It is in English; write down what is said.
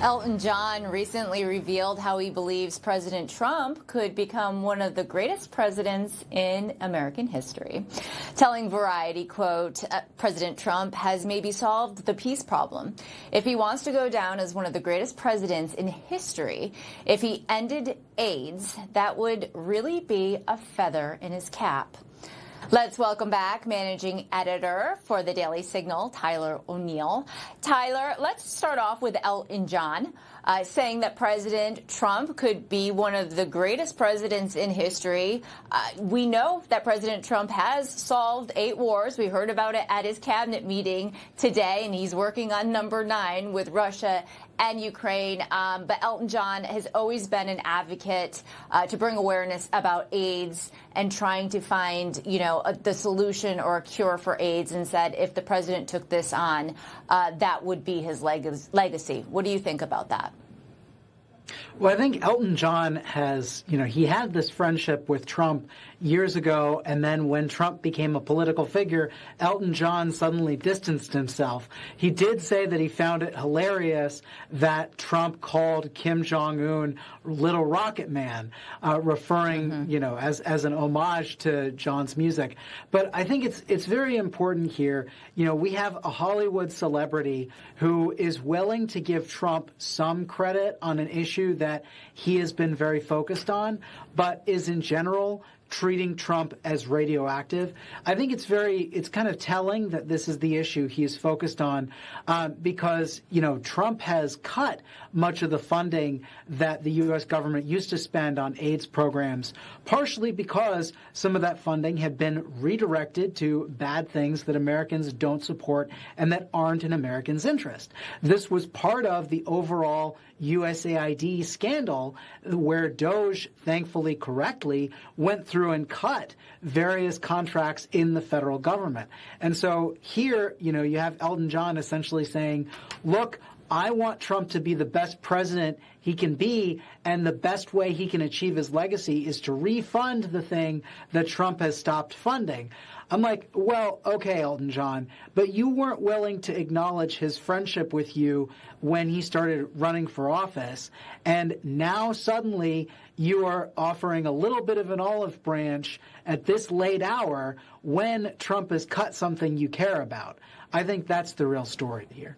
Elton John recently revealed how he believes President Trump could become one of the greatest presidents in American history. Telling Variety, quote, President Trump has maybe solved the peace problem. If he wants to go down as one of the greatest presidents in history, if he ended AIDS, that would really be a feather in his cap. Let's welcome back managing editor for the Daily Signal, Tyler O'Neill. Tyler, let's start off with Elton John saying that President Trump could be one of the greatest presidents in history. We know that President Trump has solved 8 wars. We heard about it at his cabinet meeting today, and he's working on number 9 with Russia and Ukraine. But Elton John has always been an advocate to bring awareness about AIDS and trying to find, the solution or a cure for AIDS, and said if the president took this on, that would be his legacy. What do you think about that? Well, I think Elton John has, he had this friendship with Trump years ago, and then when Trump became a political figure, Elton John suddenly distanced himself. He did say that he found it hilarious that Trump called Kim Jong-un Little Rocket Man, referring, as an homage to John's music. But I think it's very important here. We have a Hollywood celebrity who is willing to give Trump some credit on an issue that he has been very focused on, but is in general treating Trump as radioactive. I think it's kind of telling that this is the issue he is focused on, because, Trump has cut much of the funding that the U.S. government used to spend on AIDS programs, partially because some of that funding had been redirected to bad things that Americans don't support and that aren't in Americans' interest. This was part of the overall USAID scandal where DOGE, thankfully correctly, went through and cut various contracts in the federal government. And so here, you have Elton John essentially saying, look, I want Trump to be the best president he can be, and the best way he can achieve his legacy is to refund the thing that Trump has stopped funding. I'm like, well, okay, Elton John, but you weren't willing to acknowledge his friendship with you when he started running for office, and now suddenly you are offering a little bit of an olive branch at this late hour when Trump has cut something you care about. I think that's the real story here.